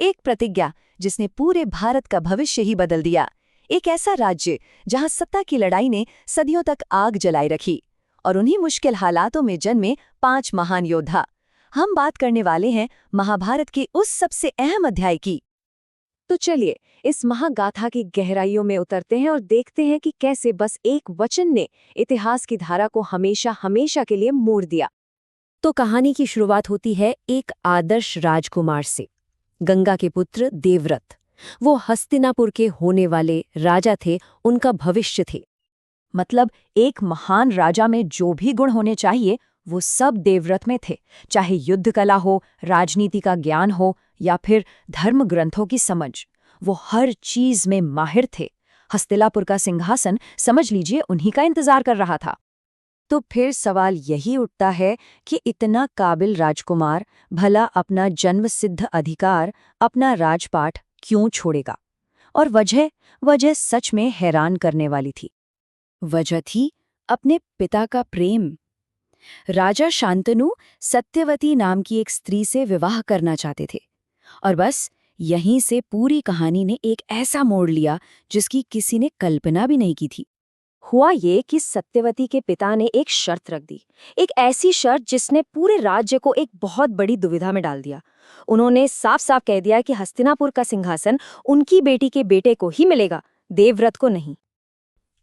एक प्रतिज्ञा जिसने पूरे भारत का भविष्य ही बदल दिया। एक ऐसा राज्य जहां सत्ता की लड़ाई ने सदियों तक आग जलाई रखी और उन्हीं मुश्किल हालातों में जन्मे 5 महान योद्धा। हम बात करने वाले हैं महाभारत के उस सबसे अहम अध्याय की। तो चलिए इस महागाथा की गहराइयों में उतरते हैं और देखते हैं कि कैसे बस एक वचन ने इतिहास की धारा को हमेशा हमेशा के लिए मोड़ दिया। तो कहानी की शुरुआत होती है एक आदर्श राजकुमार से, गंगा के पुत्र देवव्रत। वो हस्तिनापुर के होने वाले राजा थे, उनका भविष्य थे। मतलब एक महान राजा में जो भी गुण होने चाहिए वो सब देवव्रत में थे, चाहे युद्ध कला हो, राजनीति का ज्ञान हो या फिर धर्म ग्रंथों की समझ। वो हर चीज में माहिर थे। हस्तिनापुर का सिंहासन समझ लीजिए उन्हीं का इंतजार कर रहा था। तो फिर सवाल यही उठता है कि इतना काबिल राजकुमार भला अपना जन्मसिद्ध अधिकार, अपना राजपाट क्यों छोड़ेगा? और वजह सच में हैरान करने वाली थी। वजह थी अपने पिता का प्रेम। राजा शांतनु सत्यवती नाम की एक स्त्री से विवाह करना चाहते थे और बस यहीं से पूरी कहानी ने एक ऐसा मोड़ लिया जिसकी किसी ने कल्पना भी नहीं की थी। हुआ ये कि सत्यवती के पिता ने एक शर्त रख दी, एक ऐसी शर्त जिसने पूरे राज्य को एक बहुत बड़ी दुविधा में डाल दिया। उन्होंने साफ साफ कह दिया कि हस्तिनापुर का सिंहासन उनकी बेटी के बेटे को ही मिलेगा, देवव्रत को नहीं।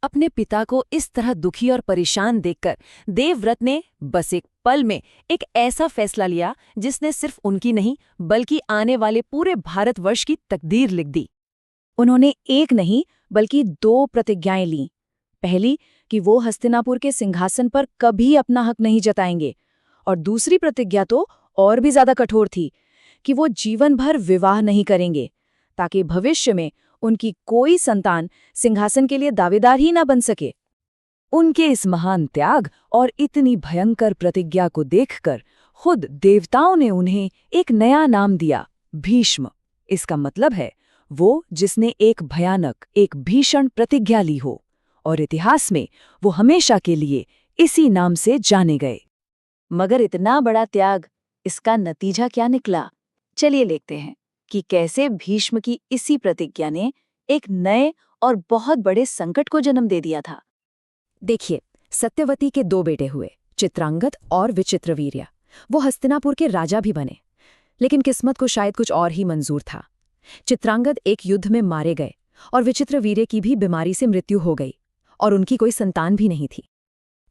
अपने पिता को इस तरह दुखी और परेशान देखकर देवव्रत ने बस एक पल में एक ऐसा फैसला लिया जिसने सिर्फ उनकी नहीं बल्कि आने वाले पूरे भारतवर्ष की तकदीर लिख दी। उन्होंने एक नहीं बल्कि 2 प्रतिज्ञाएं लीं। पहली कि वो हस्तिनापुर के सिंहासन पर कभी अपना हक नहीं जताएंगे, और दूसरी प्रतिज्ञा तो और भी ज्यादा कठोर थी कि वो जीवन भर विवाह नहीं करेंगे ताकि भविष्य में उनकी कोई संतान सिंहासन के लिए दावेदार ही ना बन सके। उनके इस महान त्याग और इतनी भयंकर प्रतिज्ञा को देखकर खुद देवताओं ने उन्हें एक नया नाम दिया, भीष्म। इसका मतलब है वो जिसने एक भयानक, एक भीषण प्रतिज्ञा ली हो, और इतिहास में वो हमेशा के लिए इसी नाम से जाने गए। मगर इतना बड़ा त्याग, इसका नतीजा क्या निकला? चलिए देखते हैं कि कैसे भीष्म की इसी प्रतिज्ञा ने एक नए और बहुत बड़े संकट को जन्म दे दिया था। देखिए, सत्यवती के 2 बेटे हुए, चित्रांगद और विचित्रवीर्य। वो हस्तिनापुर के राजा भी बने, लेकिन किस्मत को शायद कुछ और ही मंजूर था। चित्रांगद एक युद्ध में मारे गए और विचित्रवीर्य की भी बीमारी से मृत्यु हो गई और उनकी कोई संतान भी नहीं थी।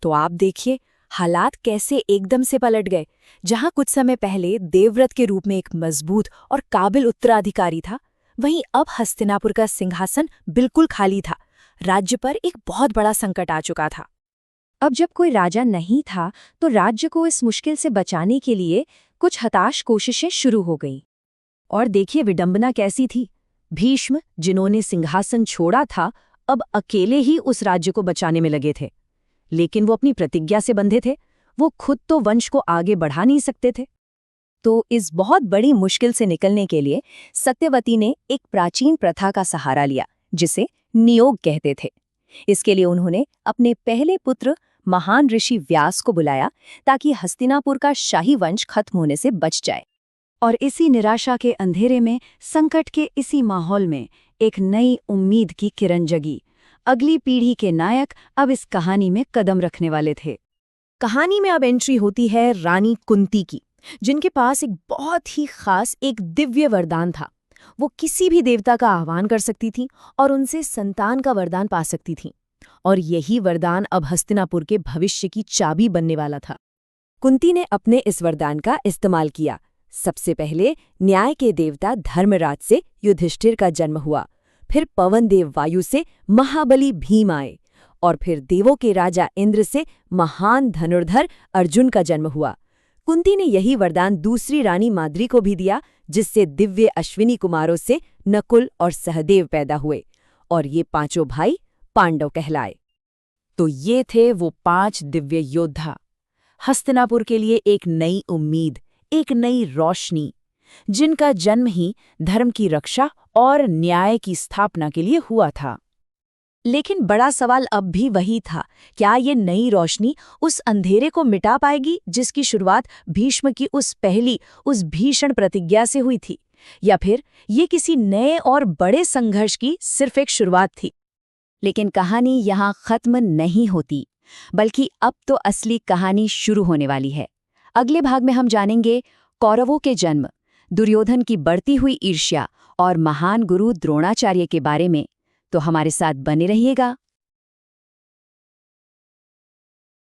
तो आप देखिए हालात कैसे एकदम से पलट गए। जहां कुछ समय पहले देवव्रत के रूप में एक मजबूत और काबिल उत्तराधिकारी था, वहीं अब हस्तिनापुर का सिंहासन बिल्कुल खाली था। राज्य पर एक बहुत बड़ा संकट आ चुका था। अब जब कोई राजा नहीं था तो राज्य को इस मुश्किल से बचाने के लिए कुछ हताश कोशिशें शुरू हो गईं। और देखिए विडंबना कैसी थी। भीष्म, जिन्होंने सिंहासन छोड़ा था, अब अकेले ही उस राज्य को बचाने में लगे थे। लेकिन वो अपनी प्रतिज्ञा से बंधे थे। वो खुद तो वंश को आगे बढ़ा नहीं सकते थे। तो इस बहुत बड़ी मुश्किल से निकलने के लिए सत्यवती ने एक प्राचीन प्रथा का सहारा लिया, जिसे नियोग कहते थे। इसके लिए उन्होंने अपने पहले पुत्र महान ऋषि व्यास को बुलाया ताकि हस्तिनापुर का शाही वंश खत्म होने से बच जाए। और इसी निराशा के अंधेरे में, संकट के इसी माहौल में एक नई उम्मीद की किरण जगी। अगली पीढ़ी के नायक अब इस कहानी में कदम रखने वाले थे। कहानी में अब एंट्री होती है रानी कुंती की, जिनके पास एक बहुत ही खास, एक दिव्य वरदान था। वो किसी भी देवता का आह्वान कर सकती थीं और उनसे संतान का वरदान पा सकती थीं। और यही वरदान अब हस्तिनापुर के भविष्य की चाबी बनने वाला था। कुंती ने अपने इस वरदान का इस्तेमाल किया। सबसे पहले न्याय के देवता धर्मराज से युधिष्ठिर का जन्म हुआ, फिर पवन देव वायु से महाबली भीम आए, और फिर देवों के राजा इंद्र से महान धनुर्धर अर्जुन का जन्म हुआ। कुंती ने यही वरदान दूसरी रानी माद्री को भी दिया, जिससे दिव्य अश्विनी कुमारों से नकुल और सहदेव पैदा हुए, और ये 5 भाई पांडव कहलाए। तो ये थे वो 5 दिव्य योद्धा, हस्तिनापुर के लिए एक नई उम्मीद, एक नई रोशनी, जिनका जन्म ही धर्म की रक्षा और न्याय की स्थापना के लिए हुआ था। लेकिन बड़ा सवाल अब भी वही था, क्या ये नई रोशनी उस अंधेरे को मिटा पाएगी जिसकी शुरुआत भीष्म की उस भीषण प्रतिज्ञा से हुई थी? या फिर ये किसी नए और बड़े संघर्ष की सिर्फ एक शुरुआत थी? लेकिन कहानी यहाँ खत्म नहीं होती, बल्कि अब तो असली कहानी शुरू होने वाली है। अगले भाग में हम जानेंगे कौरवों के जन्म, दुर्योधन की बढ़ती हुई ईर्ष्या और महान गुरु द्रोणाचार्य के बारे में। तो हमारे साथ बने रहिएगा।